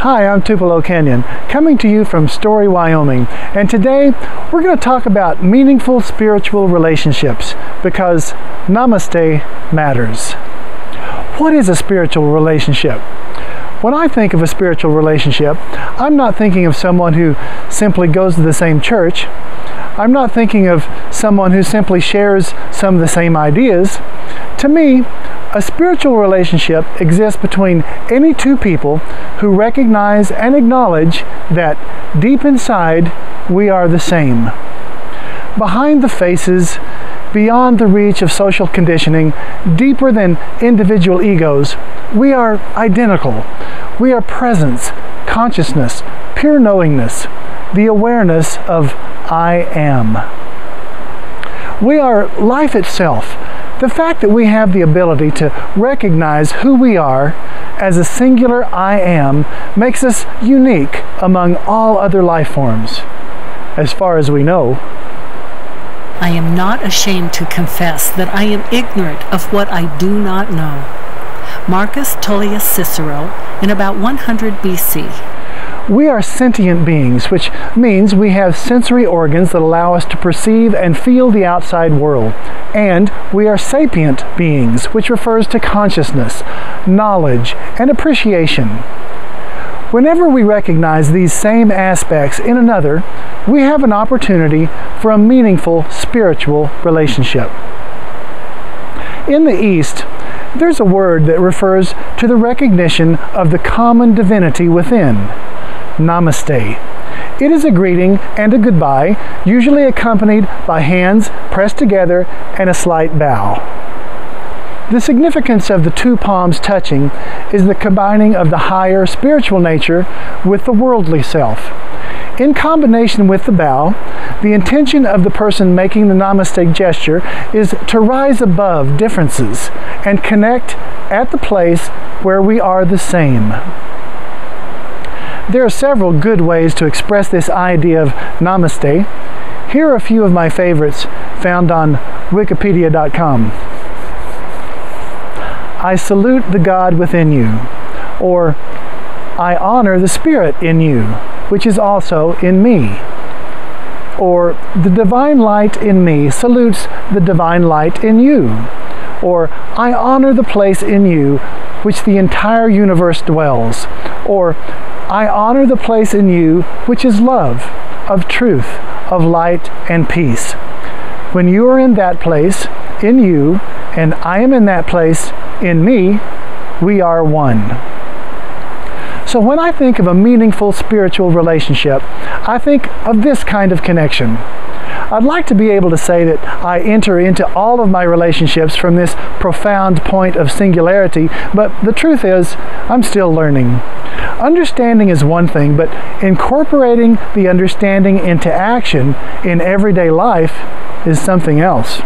Hi, I'm Tupelo Kenyon, coming to you from Story, Wyoming, and today we're going to talk about meaningful spiritual relationships because Namaste matters. What is a spiritual relationship? When I think of a spiritual relationship, I'm not thinking of someone who simply goes to the same church. I'm not thinking of someone who simply shares some of the same ideas. To me, a spiritual relationship exists between any two people who recognize and acknowledge that deep inside we are the same. Behind the faces, beyond the reach of social conditioning, deeper than individual egos, we are identical. We are presence, consciousness, pure knowingness, the awareness of I am. We are life itself. The fact that we have the ability to recognize who we are as a singular I am makes us unique among all other life forms, as far as we know. I am not ashamed to confess that I am ignorant of what I do not know. Marcus Tullius Cicero, in about 100 BC. We are sentient beings, which means we have sensory organs that allow us to perceive and feel the outside world. And we are sapient beings, which refers to consciousness, knowledge, and appreciation. Whenever we recognize these same aspects in another, we have an opportunity for a meaningful spiritual relationship. In the East, there's a word that refers to the recognition of the common divinity within. Namaste. It is a greeting and a goodbye, usually accompanied by hands pressed together and a slight bow. The significance of the two palms touching is the combining of the higher spiritual nature with the worldly self. In combination with the bow, the intention of the person making the Namaste gesture is to rise above differences and connect at the place where we are the same. There are several good ways to express this idea of Namaste. Here are a few of my favorites found on Wikipedia.com. I salute the God within you, or I honor the Spirit in you, which is also in me, or the divine light in me salutes the divine light in you, or I honor the place in you which the entire universe dwells, or I honor the place in you which is love, of truth, of light and peace. When you are in that place, in you, and I am in that place, in me, we are one. So when I think of a meaningful spiritual relationship, I think of this kind of connection. I'd like to be able to say that I enter into all of my relationships from this profound point of singularity, but the truth is, I'm still learning. Understanding is one thing, but incorporating the understanding into action in everyday life is something else.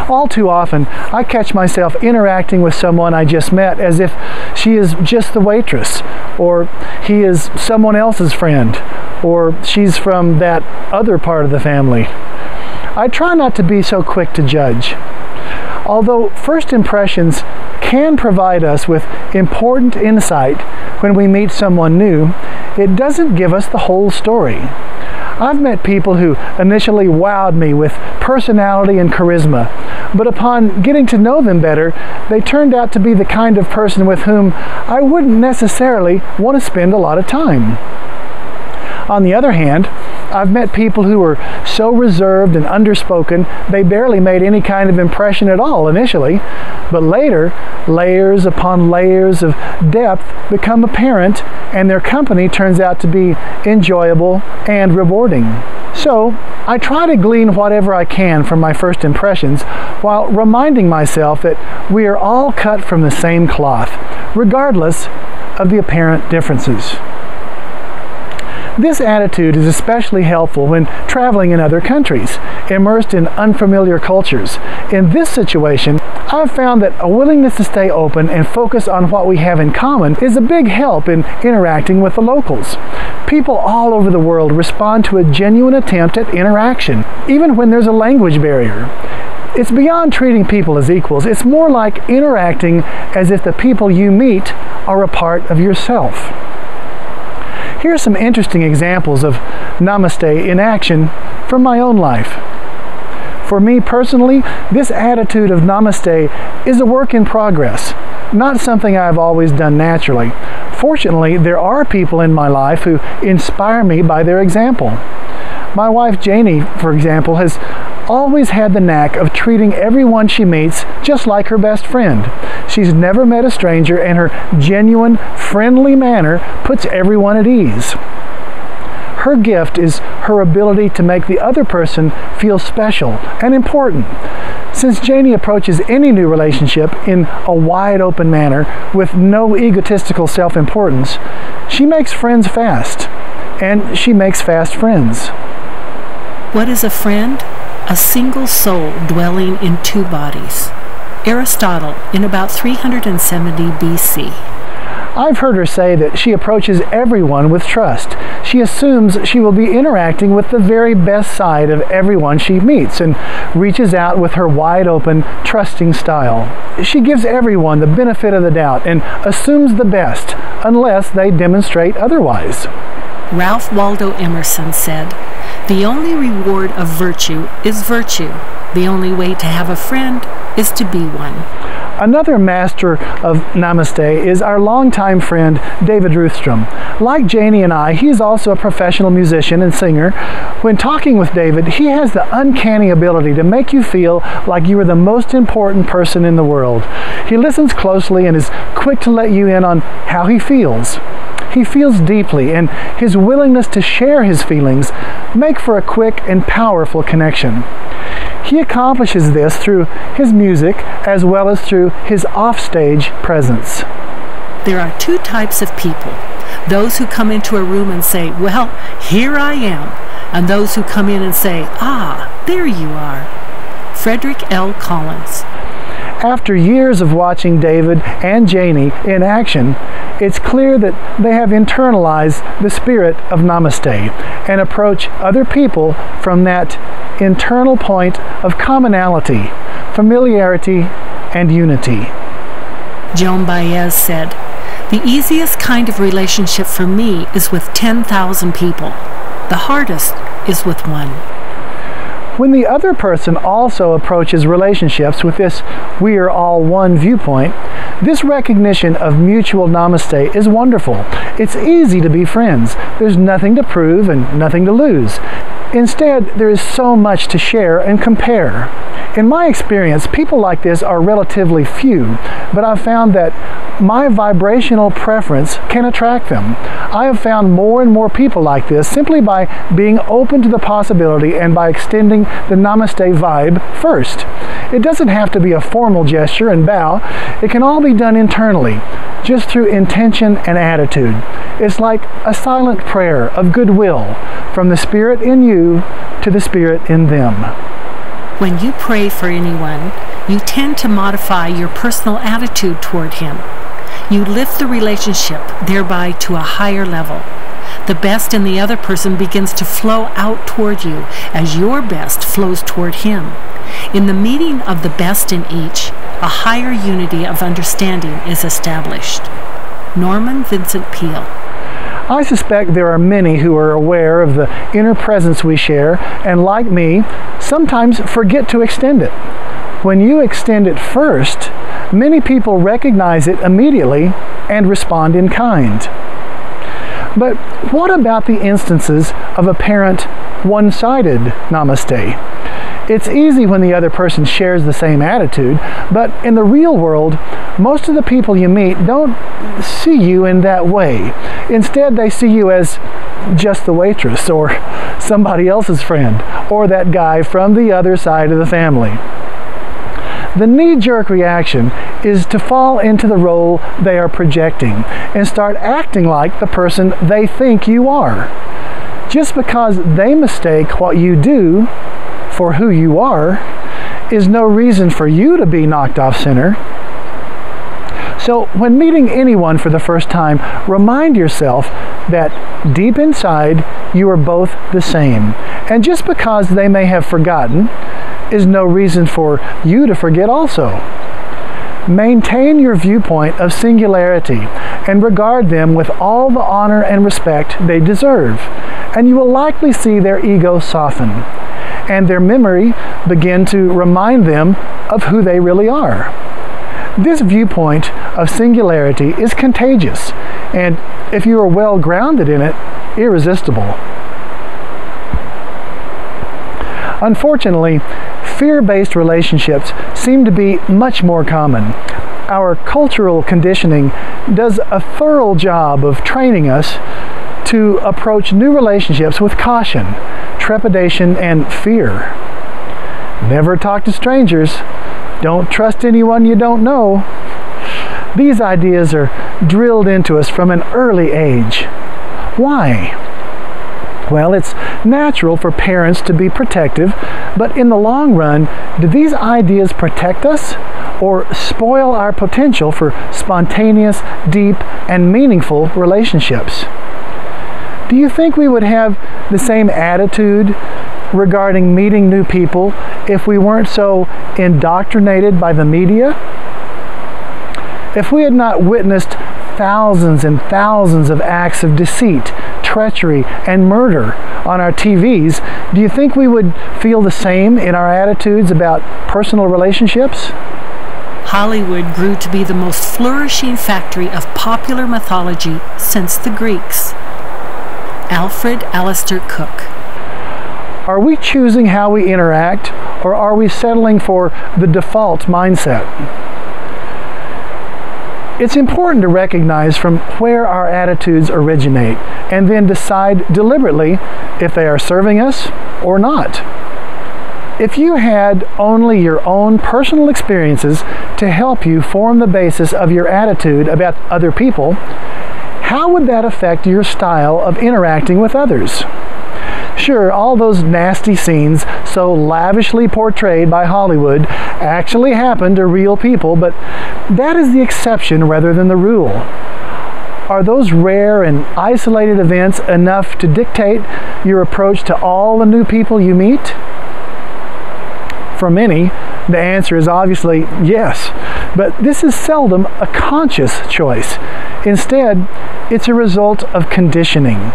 All too often, I catch myself interacting with someone I just met as if she is just the waitress, or he is someone else's friend, or she's from that other part of the family. I try not to be so quick to judge. Although first impressions can provide us with important insight when we meet someone new, it doesn't give us the whole story. I've met people who initially wowed me with personality and charisma, but upon getting to know them better, they turned out to be the kind of person with whom I wouldn't necessarily want to spend a lot of time. On the other hand, I've met people who were so reserved and underspoken they barely made any kind of impression at all initially, but later, layers upon layers of depth become apparent and their company turns out to be enjoyable and rewarding. So, I try to glean whatever I can from my first impressions while reminding myself that we are all cut from the same cloth, regardless of the apparent differences. This attitude is especially helpful when traveling in other countries, immersed in unfamiliar cultures. In this situation, I've found that a willingness to stay open and focus on what we have in common is a big help in interacting with the locals. People all over the world respond to a genuine attempt at interaction, even when there's a language barrier. It's beyond treating people as equals. It's more like interacting as if the people you meet are a part of yourself. Here are some interesting examples of Namaste in action from my own life. For me personally, this attitude of Namaste is a work in progress, not something I've always done naturally. Fortunately, there are people in my life who inspire me by their example. My wife Janie, for example, has always had the knack of treating everyone she meets just like her best friend. She's never met a stranger, and her genuine, friendly manner puts everyone at ease. Her gift is her ability to make the other person feel special and important. Since Janie approaches any new relationship in a wide open manner with no egotistical self-importance, she makes friends fast, and she makes fast friends. What is a friend? A single soul dwelling in two bodies. Aristotle, in about 370 BC. I've heard her say that she approaches everyone with trust. She assumes she will be interacting with the very best side of everyone she meets and reaches out with her wide-open, trusting style. She gives everyone the benefit of the doubt and assumes the best unless they demonstrate otherwise. Ralph Waldo Emerson said, "The only reward of virtue is virtue. The only way to have a friend is to be one." Another master of Namaste is our longtime friend, David Ruthstrom. Like Janie and I, he is also a professional musician and singer. When talking with David, he has the uncanny ability to make you feel like you are the most important person in the world. He listens closely and is quick to let you in on how he feels. He feels deeply, and his willingness to share his feelings make for a quick and powerful connection. He accomplishes this through his music as well as through his offstage presence. There are two types of people. Those who come into a room and say, "Well, here I am," and those who come in and say, "Ah, there you are." Frederick L. Collins. After years of watching David and Janie in action, it's clear that they have internalized the spirit of Namaste and approach other people from that internal point of commonality, familiarity, and unity. Joan Baez said, "The easiest kind of relationship for me is with 10,000 people. The hardest is with one." When the other person also approaches relationships with this "we are all one" viewpoint, this recognition of mutual Namaste is wonderful. It's easy to be friends. There's nothing to prove and nothing to lose. Instead, there is so much to share and compare. In my experience, people like this are relatively few, but I've found that my vibrational preference can attract them. I have found more and more people like this simply by being open to the possibility and by extending the Namaste vibe first. It doesn't have to be a formal gesture and bow. It can all be done internally, just through intention and attitude. It's like a silent prayer of goodwill from the Spirit in you to the Spirit in them. When you pray for anyone, you tend to modify your personal attitude toward him. You lift the relationship, thereby to a higher level. The best in the other person begins to flow out toward you as your best flows toward him. In the meeting of the best in each, a higher unity of understanding is established. Norman Vincent Peale. I suspect there are many who are aware of the inner presence we share, and like me, sometimes forget to extend it. When you extend it first, many people recognize it immediately and respond in kind. But what about the instances of apparent one-sided Namaste? It's easy when the other person shares the same attitude, but in the real world, most of the people you meet don't see you in that way. Instead, they see you as just the waitress, or somebody else's friend, or that guy from the other side of the family. The knee-jerk reaction is to fall into the role they are projecting and start acting like the person they think you are. Just because they mistake what you do for who you are is no reason for you to be knocked off center. So when meeting anyone for the first time, remind yourself that deep inside you are both the same. And just because they may have forgotten is no reason for you to forget also. Maintain your viewpoint of singularity and regard them with all the honor and respect they deserve, and you will likely see their ego soften and their memory begin to remind them of who they really are. This viewpoint of singularity is contagious, and if you are well grounded in it, irresistible. Unfortunately, fear-based relationships seem to be much more common. Our cultural conditioning does a thorough job of training us to approach new relationships with caution, trepidation, and fear. Never talk to strangers. Don't trust anyone you don't know. These ideas are drilled into us from an early age. Why? Well, it's natural for parents to be protective, but in the long run, do these ideas protect us or spoil our potential for spontaneous, deep, and meaningful relationships? Do you think we would have the same attitude regarding meeting new people if we weren't so indoctrinated by the media? If we had not witnessed thousands and thousands of acts of deceit, treachery, and murder on our TVs, do you think we would feel the same in our attitudes about personal relationships? Hollywood grew to be the most flourishing factory of popular mythology since the Greeks. Alfred Alistair Cook. Are we choosing how we interact, or are we settling for the default mindset? It's important to recognize from where our attitudes originate and then decide deliberately if they are serving us or not. If you had only your own personal experiences to help you form the basis of your attitude about other people, how would that affect your style of interacting with others? Sure, all those nasty scenes so lavishly portrayed by Hollywood actually happened to real people, but that is the exception rather than the rule. Are those rare and isolated events enough to dictate your approach to all the new people you meet? For many, the answer is obviously yes, but this is seldom a conscious choice. Instead, it's a result of conditioning.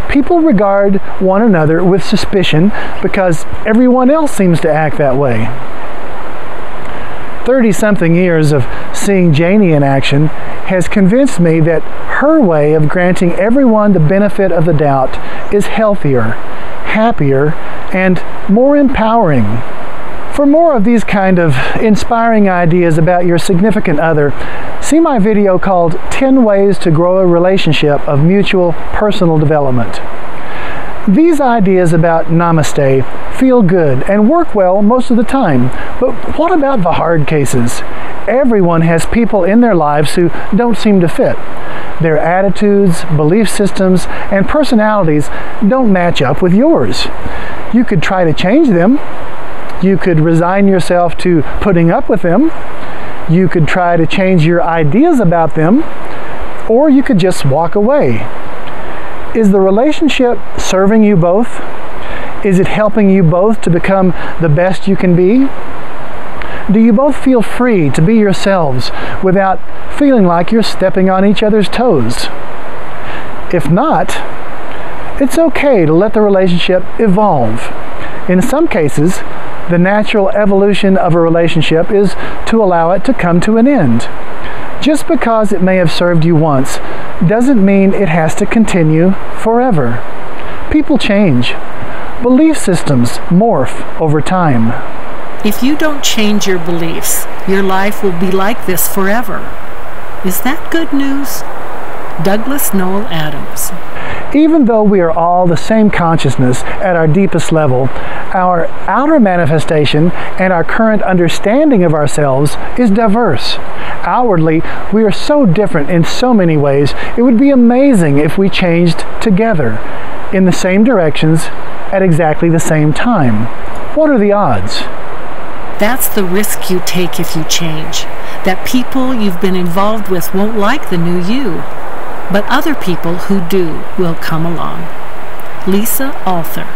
People regard one another with suspicion because everyone else seems to act that way. 30-something years of seeing Janie in action has convinced me that her way of granting everyone the benefit of the doubt is healthier, happier, and more empowering. For more of these kind of inspiring ideas about your significant other, see my video called 10 Ways to Grow a Relationship of Mutual Personal Development. These ideas about Namaste feel good and work well most of the time, but what about the hard cases? Everyone has people in their lives who don't seem to fit. Their attitudes, belief systems, and personalities don't match up with yours. You could try to change them. You could resign yourself to putting up with them. You could try to change your ideas about them, or you could just walk away. Is the relationship serving you both? Is it helping you both to become the best you can be? Do you both feel free to be yourselves without feeling like you're stepping on each other's toes? If not, it's okay to let the relationship evolve. In some cases, the natural evolution of a relationship is to allow it to come to an end. Just because it may have served you once doesn't mean it has to continue forever. People change. Belief systems morph over time. If you don't change your beliefs, your life will be like this forever. Is that good news? Douglas Noel Adams. Even though we are all the same consciousness at our deepest level, our outer manifestation and our current understanding of ourselves is diverse. Outwardly, we are so different in so many ways, it would be amazing if we changed together in the same directions at exactly the same time. What are the odds? That's the risk you take if you change. That people you've been involved with won't like the new you. But other people who do will come along. Lisa Arthur.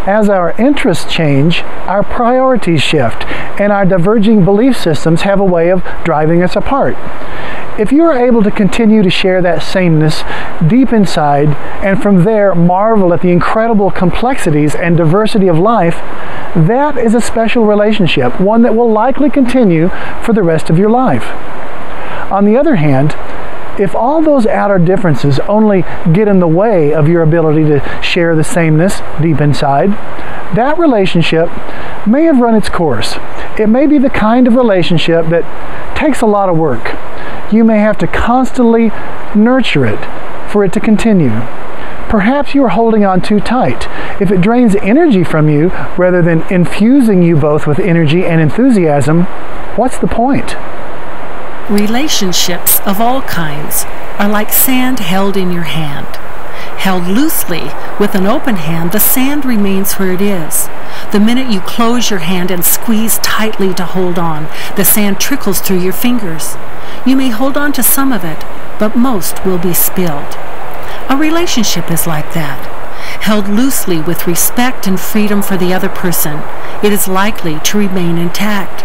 As our interests change, our priorities shift, and our diverging belief systems have a way of driving us apart. If you are able to continue to share that sameness deep inside, and from there marvel at the incredible complexities and diversity of life, that is a special relationship, one that will likely continue for the rest of your life. On the other hand, if all those outer differences only get in the way of your ability to share the sameness deep inside, that relationship may have run its course. It may be the kind of relationship that takes a lot of work. You may have to constantly nurture it for it to continue. Perhaps you are holding on too tight. If it drains energy from you rather than infusing you both with energy and enthusiasm, what's the point? Relationships of all kinds are like sand held in your hand. Held loosely with an open hand, the sand remains where it is. The minute you close your hand and squeeze tightly to hold on, the sand trickles through your fingers. You may hold on to some of it, but most will be spilled. A relationship is like that. Held loosely with respect and freedom for the other person, it is likely to remain intact.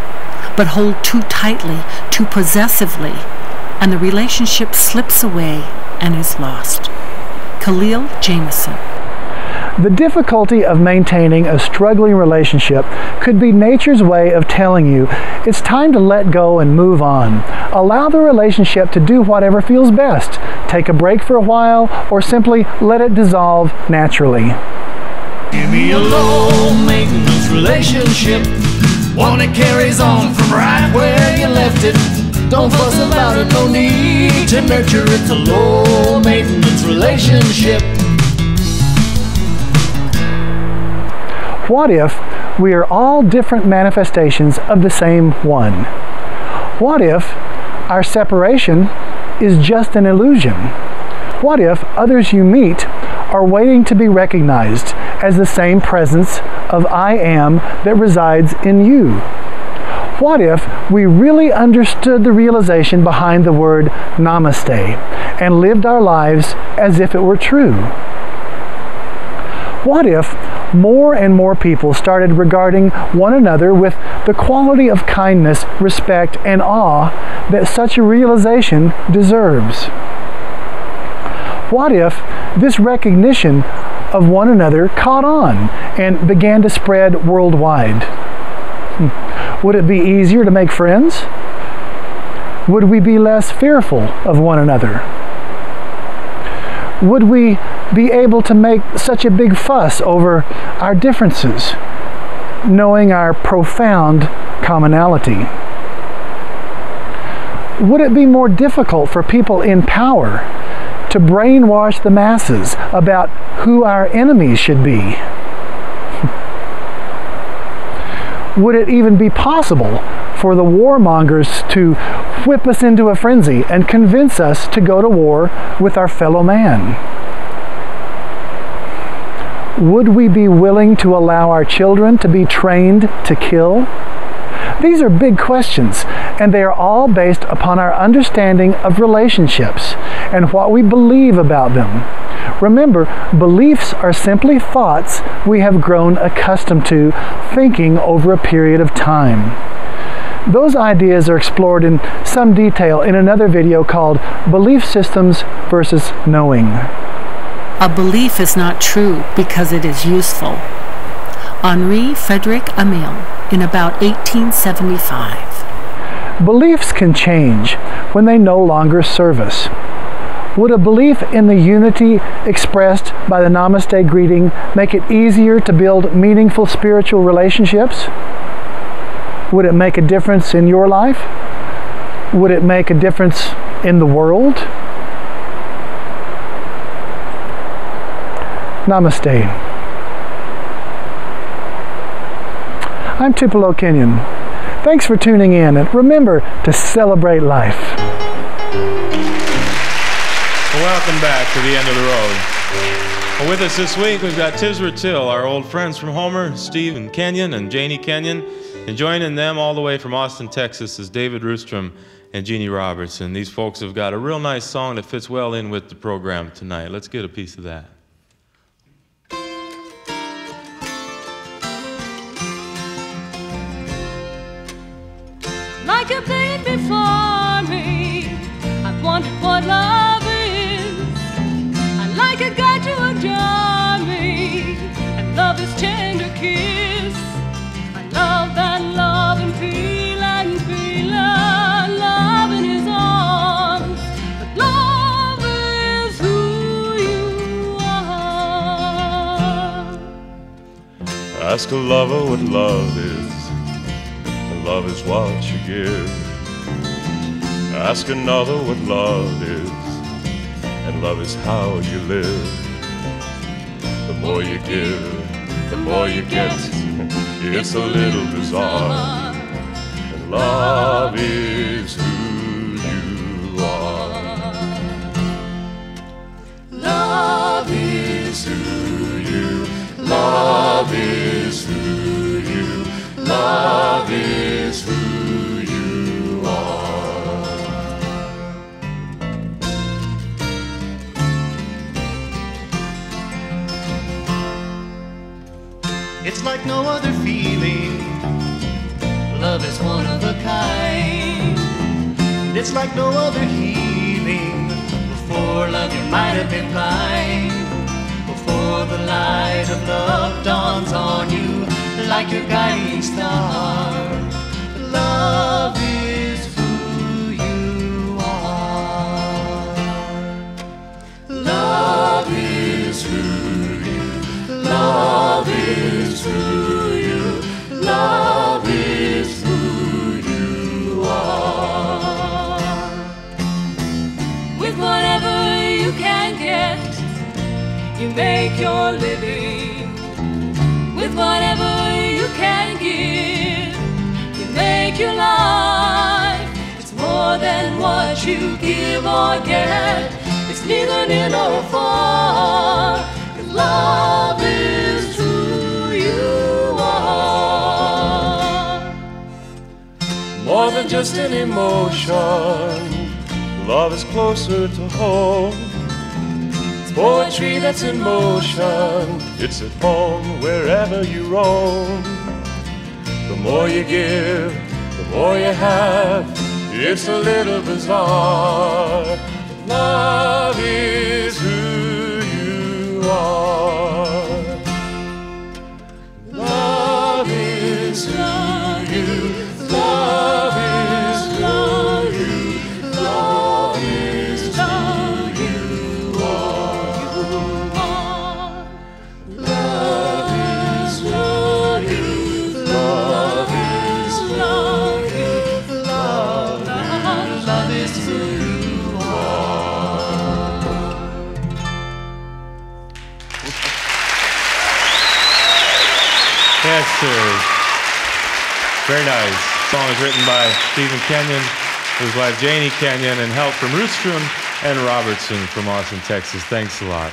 But hold too tightly, too possessively, and the relationship slips away and is lost. Khalil Jameson. The difficulty of maintaining a struggling relationship could be nature's way of telling you it's time to let go and move on. Allow the relationship to do whatever feels best. Take a break for a while, or simply let it dissolve naturally. Give me a low maintenance relationship, one that carries on from right where you left it. Don't fuss about it, no need to nurture it. It's a low maintenance relationship. What if we are all different manifestations of the same one? What if our separation is just an illusion? What if others you meet are waiting to be recognized as the same presence of I am that resides in you? What if we really understood the realization behind the word namaste and lived our lives as if it were true? What if more and more people started regarding one another with the quality of kindness, respect, and awe that such a realization deserves? What if this recognition of one another caught on and began to spread worldwide? Would it be easier to make friends? Would we be less fearful of one another? Would we be able to make such a big fuss over our differences, knowing our profound commonality? Would it be more difficult for people in power to brainwash the masses about who our enemies should be? Would it even be possible for the warmongers to whip us into a frenzy and convince us to go to war with our fellow man? Would we be willing to allow our children to be trained to kill? These are big questions, and they are all based upon our understanding of relationships and what we believe about them. Remember, beliefs are simply thoughts we have grown accustomed to thinking over a period of time. Those ideas are explored in some detail in another video called Belief Systems versus Knowing. A belief is not true because it is useful. Henri Frederic Amiel, in about 1875. Beliefs can change when they no longer serve us. Would a belief in the unity expressed by the Namaste greeting make it easier to build meaningful spiritual relationships? Would it make a difference in your life? Would it make a difference in the world? Namaste. I'm Tupelo Kenyon. Thanks for tuning in, and remember to celebrate life. Welcome back to the end of the road. Well, with us this week, we've got Tisra Till, our old friends from Homer, Steve and Kenyon and Janie Kenyon. And joining them all the way from Austin, Texas is David Roostrom and Jeannie Robertson. These folks have got a real nice song that fits well in with the program tonight. Let's get a piece of that. Ask a lover what love is, and love is what you give. Ask another what love is, and love is how you live. The more you give, the more you get. It's a little bizarre, and love is who you are. Love is who you, love is who you, love is who you are. It's like no other feeling. Love is one of a kind. And it's like no other healing. Before love you might have been blind. Before the light of love dawns on you like your guiding star. Love is who you are. Love is who you, love is who you, love is who you are. With whatever you can get, you make your living. With whatever you can give, you make your life. It's more than what you give or get. It's neither near nor far. 'Cause love is who you are. More than just an emotion, love is closer to home. It's poetry that's in motion. It's at home wherever you roam. The more you give, the more you have. It's a little bizarre. Love is who you are. Love is who you. Love is who you. Love is who you are. Love is who you. Love is who you. Love is who you are. Yes, sir. Very nice. The song is written by Stephen Kenyon, his wife Janie Kenyon, and help from Rootstrom and Robertson from Austin, Texas. Thanks a lot.